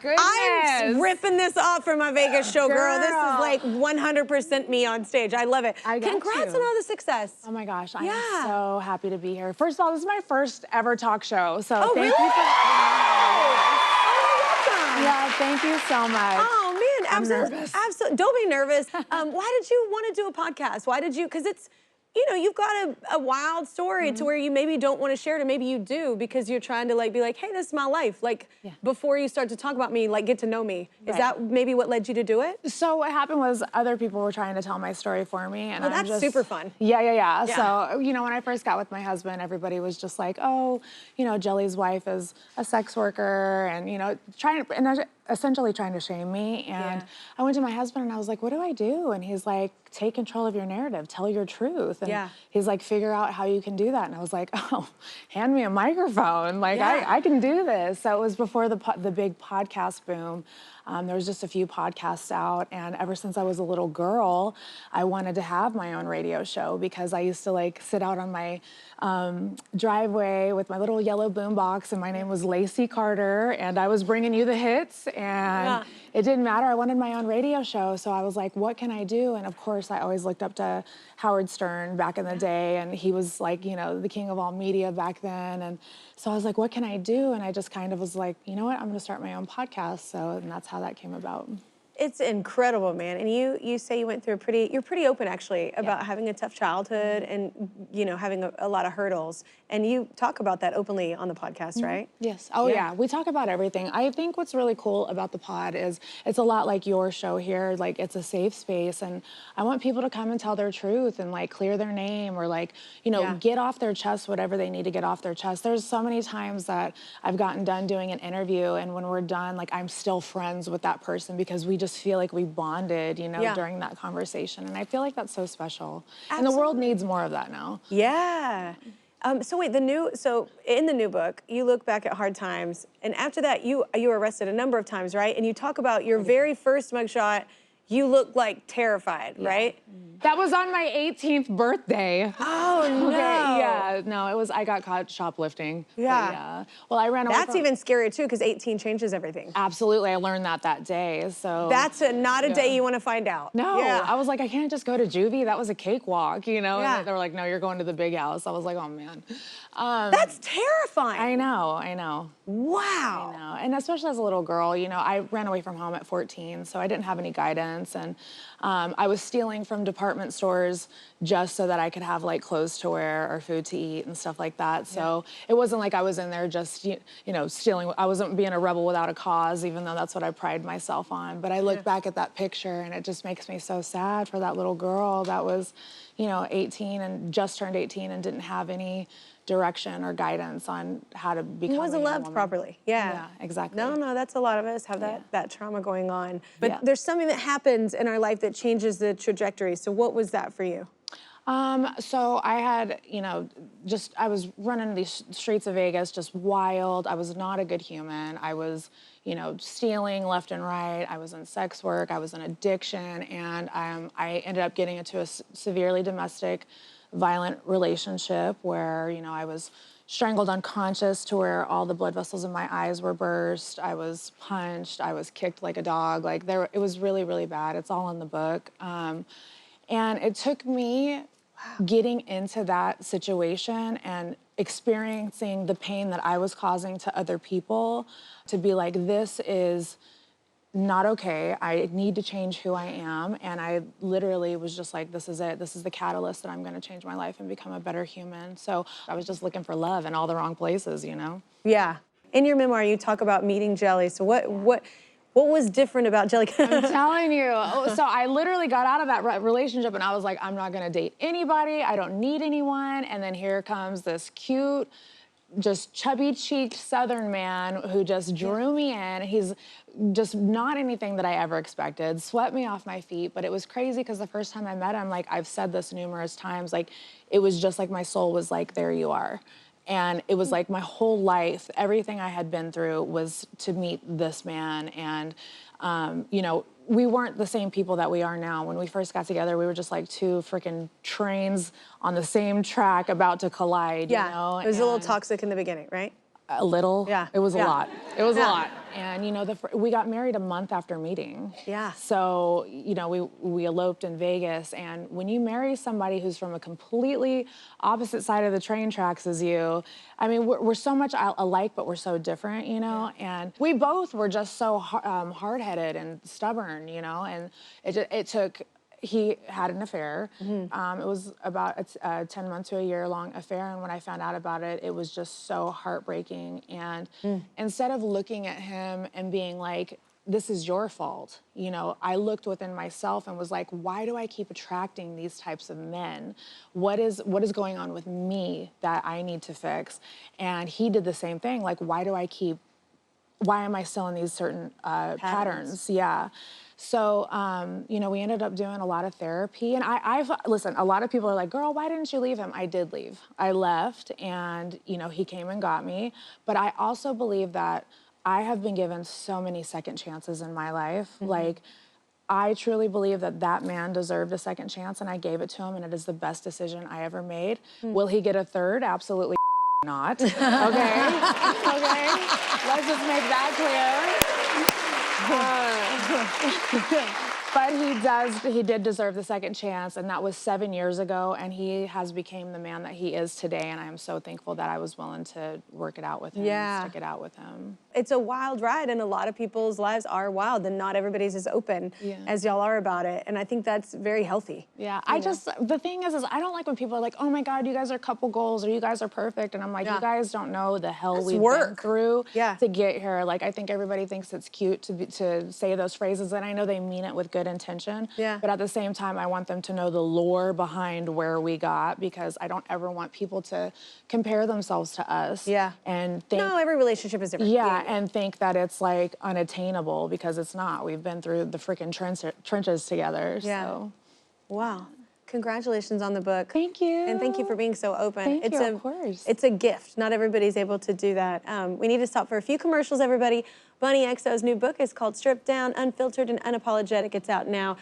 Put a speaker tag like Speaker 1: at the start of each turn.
Speaker 1: goodness.
Speaker 2: I'm ripping this off from my Vegas show, girl. This is like 100% me on stage. I love it. Congrats on all the success.
Speaker 1: Oh my gosh, I am so happy to be here. First of all, this is my first ever talk show, so thank you for Yeah, thank you so much.
Speaker 2: Oh man, absolutely.
Speaker 1: nervous.
Speaker 2: Absolutely. Don't be nervous. Why did you want to do a podcast? Why did you? Because it's, you know, you've got a wild story to where you maybe don't want to share it, or maybe you do because you're trying to like be like, hey, this is my life. Like before you start to talk about me, like get to know me. Is that maybe what led you to do it?
Speaker 1: So what happened was other people were trying to tell my story for me, and
Speaker 2: that's super fun.
Speaker 1: Yeah. So you know, when I first got with my husband, everybody was just like, oh, you know, Jelly's wife is a sex worker, and you know, essentially trying to shame me. And I went to my husband and I was like, what do I do? And he's like, take control of your narrative, tell your truth. And he's like, figure out how you can do that. And I was like, oh, hand me a microphone. Like, I can do this. So it was before the big podcast boom. There was just a few podcasts out, and ever since I was a little girl, I wanted to have my own radio show because I used to like sit out on my driveway with my little yellow boombox, and my name was Lacey Carter, and I was bringing you the hits, and it didn't matter. I wanted my own radio show, so I was like, what can I do? And of course, I always looked up to Howard Stern back in the day, and he was like, you know, the king of all media back then, and so I was like, what can I do? And I just kind of was like, you know what, I'm gonna start my own podcast. So, and that's how that came about.
Speaker 2: It's incredible, man. And you say you went through you're pretty open actually about having a tough childhood and, you know, having a lot of hurdles. And you talk about that openly on the podcast, right?
Speaker 1: Yes. Oh yeah. We talk about everything. I think what's really cool about the pod is it's a lot like your show here. Like it's a safe space, and I want people to come and tell their truth and like clear their name, or like, you know, get off their chest whatever they need to get off their chest. There's so many times that I've gotten done doing an interview, and when we're done, like I'm still friends with that person because we just feel like we bonded, you know, during that conversation. And I feel like that's so special. Absolutely. And the world needs more of that now.
Speaker 2: Yeah. So wait, so in the new book, you look back at hard times, and after that, you were arrested a number of times, right? And you talk about your very first mugshot. You look like terrified, right?
Speaker 1: That was on my 18th birthday.
Speaker 2: Oh, no.
Speaker 1: Okay, yeah, no, it was, I got caught shoplifting.
Speaker 2: Yeah.
Speaker 1: Well, I ran away
Speaker 2: That's even scarier, too, because 18 changes everything.
Speaker 1: Absolutely, I learned that day, so.
Speaker 2: That's not a day you want to find out.
Speaker 1: No, I was like, I can't just go to juvie. That was a cakewalk, you know? And they were like, no, you're going to the big house. I was like, oh, man.
Speaker 2: That's terrifying.
Speaker 1: I know.
Speaker 2: Wow.
Speaker 1: I know, and especially as a little girl, you know, I ran away from home at 14, so I didn't have any guidance, and I was stealing from department stores just so that I could have like clothes to wear or food to eat and stuff like that. So it wasn't like I was in there just, you know, stealing. I wasn't being a rebel without a cause, even though that's what I pride myself on. But I look back at that picture and it just makes me so sad for that little girl that was, you know, 18 and just turned 18 and didn't have any direction or guidance on how to become
Speaker 2: He wasn't loved properly. Yeah,
Speaker 1: exactly.
Speaker 2: No, that's a lot of us have that trauma going on. But there's something that happens in our life that changes the trajectory. So what was that for you?
Speaker 1: So I had, you know, I was running these streets of Vegas, just wild. I was not a good human. I was, you know, stealing left and right. I was in sex work. I was in addiction. And I ended up getting into a severely domestic violent relationship where, you know, I was strangled unconscious to where all the blood vessels in my eyes were burst. I was punched. I was kicked like a dog. Like it was really, really bad. It's all in the book. And it took me getting into that situation and experiencing the pain that I was causing to other people to be like, this is not okay. I need to change who I am. And I literally was just like, this is it. This is the catalyst that I'm going to change my life and become a better human. So I was just looking for love in all the wrong places, you know?
Speaker 2: Yeah. In your memoir, you talk about meeting Jelly. So what was different about Jelly?
Speaker 1: I'm telling you. So I literally got out of that relationship and I was like, I'm not going to date anybody. I don't need anyone. And then here comes this cute, just chubby-cheeked Southern man who just drew me in. He's just not anything that I ever expected, swept me off my feet, but it was crazy because the first time I met him, like I've said this numerous times, like it was just like my soul was like, there you are. And it was like my whole life, everything I had been through was to meet this man. And, you know, we weren't the same people that we are now. When we first got together, we were just like two freaking trains on the same track about to collide, you know?
Speaker 2: It was a little toxic in the beginning, right?
Speaker 1: A little.
Speaker 2: Yeah.
Speaker 1: It was a
Speaker 2: Yeah.
Speaker 1: lot. It was a
Speaker 2: Yeah.
Speaker 1: lot. And you know, we got married a month after meeting.
Speaker 2: Yeah.
Speaker 1: So, you know, we eloped in Vegas, and when you marry somebody who's from a completely opposite side of the train tracks as you, I mean, we're so much alike, but we're so different, you know? And we both were just so hard-headed and stubborn, you know? And it took, he had an affair. It was about a 10 month to a year long affair. And when I found out about it, it was just so heartbreaking. And instead of looking at him and being like, this is your fault, you know, I looked within myself and was like, why do I keep attracting these types of men? What is going on with me that I need to fix? And he did the same thing. Like, why am I still in these certain patterns? Yeah. So, you know, we ended up doing a lot of therapy. And listen, a lot of people are like, girl, why didn't you leave him? I did leave. I left, and, you know, he came and got me. But I also believe that I have been given so many second chances in my life. Like, I truly believe that that man deserved a second chance, and I gave it to him, and it is the best decision I ever made. Will he get a third? Absolutely not. Okay? Okay? Let's just make that clear. But he did deserve the second chance, and that was 7 years ago, and he has become the man that he is today, and I am so thankful that I was willing to work it out with him, stick it out with him.
Speaker 2: It's a wild ride, and a lot of people's lives are wild, and not everybody's as open as y'all are about it, and I think that's very healthy.
Speaker 1: Yeah, the thing is I don't like when people are like, oh my God, you guys are couple goals, or you guys are perfect, and I'm like, you guys don't know the hell we've been through to get here. Like, I think everybody thinks it's cute to say those phrases, and I know they mean it with good intention, but at the same time, I want them to know the lore behind where we got, because I don't ever want people to compare themselves to us. And think,
Speaker 2: no, every relationship is different.
Speaker 1: And think that it's like unattainable, because it's not. We've been through the freaking trenches together. So.
Speaker 2: Wow. Congratulations on the book.
Speaker 1: Thank you.
Speaker 2: And thank you for being so open.
Speaker 1: Thank you, of course.
Speaker 2: It's a gift. Not everybody's able to do that. We need to stop for a few commercials, everybody. Bunnie Xo's new book is called Stripped Down, Unfiltered and Unapologetic. It's out now.